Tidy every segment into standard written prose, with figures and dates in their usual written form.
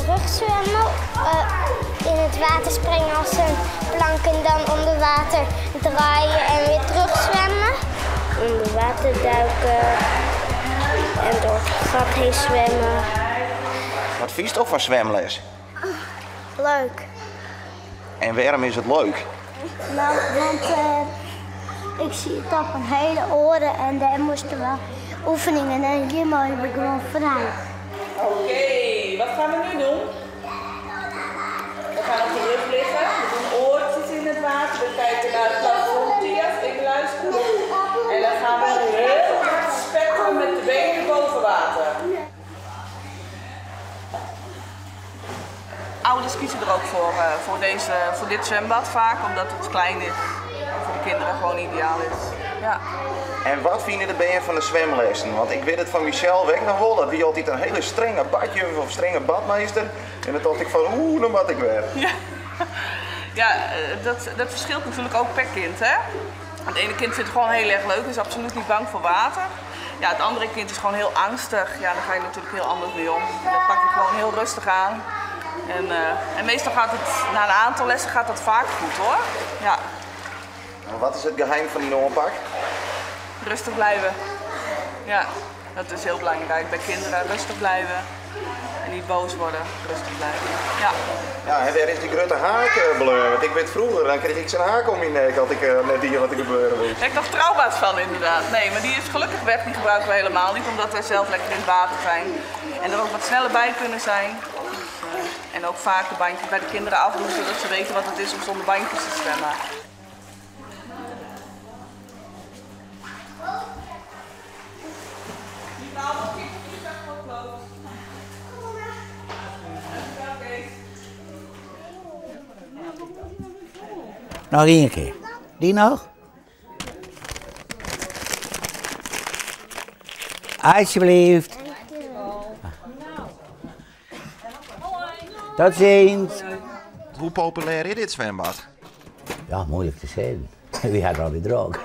terugzwemmen, in het water springen als een plank en dan onder water draaien en weer terugzwemmen. Onder water duiken en door het gat heen zwemmen. Wat vind je toch van zwemles? Leuk. En waarom is het leuk? Nou, want ik zie het op een hele oren en daar moesten we oefeningen en hier mogen we gewoon vrij. Oké, wat gaan we nu doen? We gaan op de rug liggen, we doen oortjes in het water, we kijken naar het plafond, Tias, even luisteren. En dan gaan we heel hard spetteren met de benen boven water. Ouders kiezen er ook voor dit zwembad vaak, omdat het klein is. Voor de kinderen gewoon ideaal is. Ja. En wat vinden de benen van de zwemlessen? Want ik weet het van Michel weg nog wel, dat wie altijd een hele strenge badjuf of strenge badmeester. En dan dacht ik van, dan moet ik weer. Ja, ja dat verschilt natuurlijk ook per kind, hè? Het ene kind vindt het gewoon heel erg leuk, is absoluut niet bang voor water. Ja, het andere kind is gewoon heel angstig. Ja, daar ga je natuurlijk heel anders mee om. Dat pak je gewoon heel rustig aan. En meestal gaat het, na een aantal lessen gaat dat vaak goed, hoor. Ja. En wat is het geheim van die aanpak? Rustig blijven. Ja, dat is heel belangrijk bij kinderen. Rustig blijven en niet boos worden. Rustig blijven. Ja. Ja, en daar is die grote haak bleu. Want ik weet vroeger, dan kreeg ik zo'n haak om mijn nek had ik net die wat ik gebeuren moest. Ik heb nog trauma's van inderdaad. Nee, maar die is gelukkig weg. Die gebruiken we helemaal niet, omdat wij zelf lekker in het water zijn. En er ook wat sneller bij kunnen zijn. En ook vaak de bandjes bij de kinderen afdoen, zodat ze weten wat het is om zonder bandjes te zwemmen. Nog één keer. Die nog? Alsjeblieft. Tot ziens. Hoe populair is dit zwembad? Ja, moeilijk te zeggen. Wie had al die droog?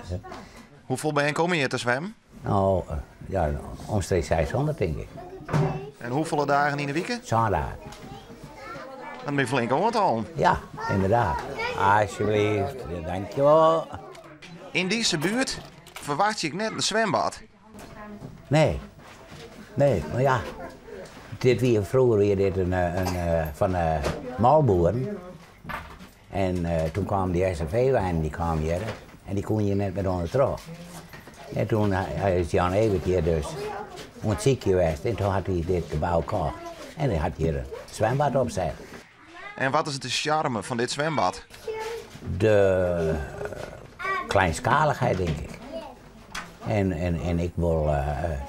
Hoeveel ben je komen hier te zwemmen? Nou, ja, omstreeks 600 denk ik. En hoeveel dagen in de week? Zondag. Dan ben je flink aantal. Ja, inderdaad. Alsjeblieft, dankjewel. In deze buurt verwacht je net een zwembad. Nee, maar ja. Dit weer vroeger weer dit van Malboeren. En toen kwam die SRV-wijn, die kwam hier. En die kon je net met onder terug. En toen is Jan Evert hier dus ziek geweest. En toen had hij dit gebouw gekocht. En hij had hier een zwembad opzet. En wat is de charme van dit zwembad? De kleinschaligheid, denk ik. En ik wil,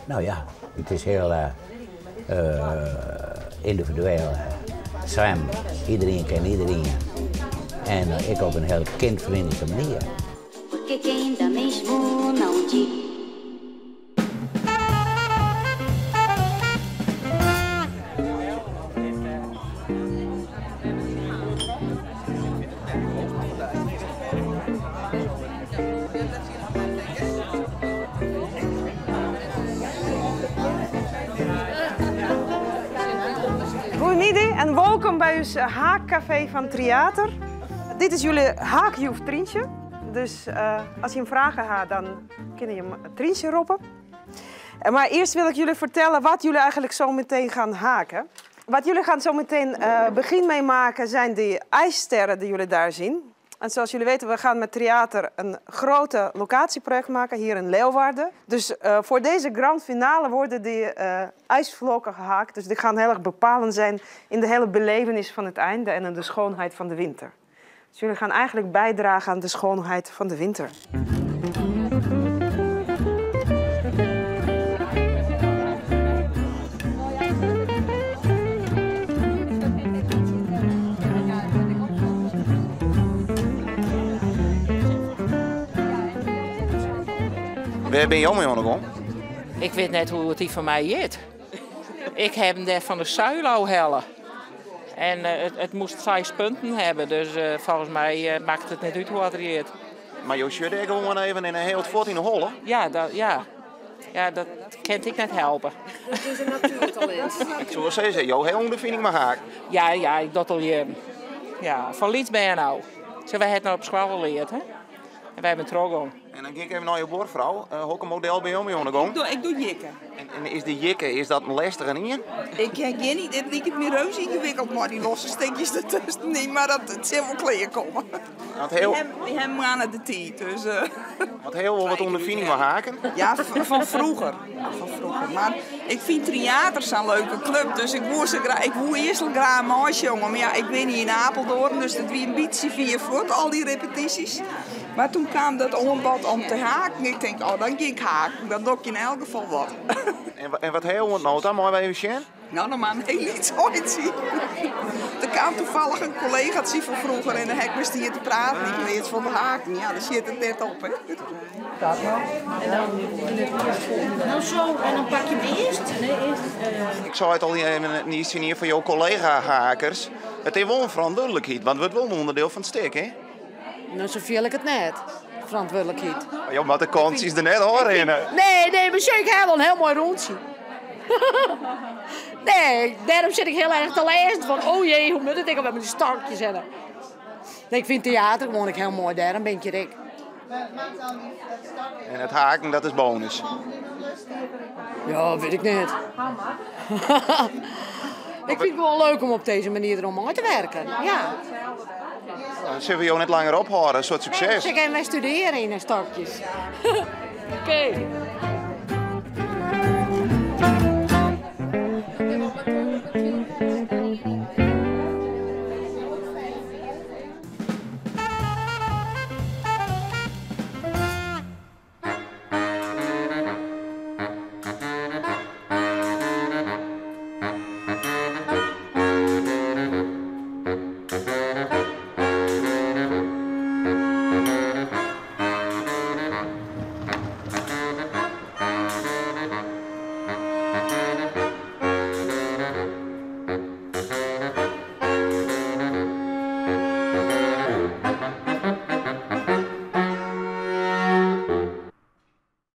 nou ja, het is heel individueel zwemmen. Iedereen kent iedereen. En ik op een heel kindvriendelijke manier. Porque quem ainda mesmo não diz. Goedemiddag en welkom bij ons haakcafé van Triater. Dit is jullie haakjuf Trientje. Dus als je hem vragen gaat, dan kun je hem Trientje roepen. Maar eerst wil ik jullie vertellen wat jullie eigenlijk zo meteen gaan haken. Wat jullie gaan zo meteen begin mee maken zijn die ijssterren die jullie daar zien. En zoals jullie weten, we gaan met Triater een grote locatieproject maken hier in Leeuwarden. Dus voor deze grand finale worden die ijsvlokken gehaakt. Dus die gaan heel erg bepalend zijn in de hele belevenis van het einde en in de schoonheid van de winter. Dus jullie gaan eigenlijk bijdragen aan de schoonheid van de winter. Waar ben je om, Jonnegon? Ik weet net hoe het die van mij heet. Ik heb hem daar van de Suilo hellen. En het moest 6 punten hebben, dus volgens mij maakt het net uit hoe het heet. Maar je zit gewoon even in een heel fort in de holle. Ja, ja. Ja, dat kan ik net helpen. Het is een natuurtalent. Ik zou zeggen, jouw heel ondervinding maar haak. Ja, ik dat al jaren. Ja, van Lieds ben je nou. Zo, wij hebben het nou op school geleerd, hè? En wij hebben trogon. En dan ging ik even naar je boordvrouw. Welke model ben je om je ondergang? Ik doe jikken. En is die jikke, is dat een lastige in? Ik ken niet, het lijkt meer reuze ingewikkeld, maar die losse steekjes ertussen niet, maar het zal wel kleer komen. Die hebben we aan de tijd, dus... Wat heel wel wat ondervinding maar haken. Ja, van vroeger. Maar ik vind theater zo'n leuke club, dus ik woe eerst al graag een meisje, jongen. Maar ja, ik ben hier in Apeldoorn, dus dat wie een beetje via voort, al die repetities. Maar toen kwam dat aanbod om te haken. Ik denk, dan ga ik haken. Dan doe ik in elk geval wat. En wat heel wat nou dan? Mooi even zien. Nou, dan maar heel iets ooit zien. Er kwam toevallig een collega van vroeger en dan heb ik hier te praten. Ik weet van de haken. Ja, daar zit het net op. Hè. Nou zo, en dan pak je hem eerst? Nee, eerst. Ik zou het al niet zien hier voor jouw collega-hakers. Het is wel een verantwoordelijkheid, want het wordt wel een onderdeel van het stuk, hè? Nou, zo viel ik het net. Verantwoordelijkheid. Ja, maar de kans is er net al in. Nee, maar zeker heb wel een heel mooi rondje. Nee, daarom zit ik heel erg te lezen van, oh jee, hoe moet het ik met die startjes zetten. Nee, ik vind theater gewoon heel mooi, daarom ben je dik. En het haken, dat is bonus. Ja, weet ik niet. Ik vind het wel leuk om op deze manier erom uit te werken, ja. Dan zullen we jou net langer ophouden, een soort succes. Ze gaan wij studeren in startjes. Oké.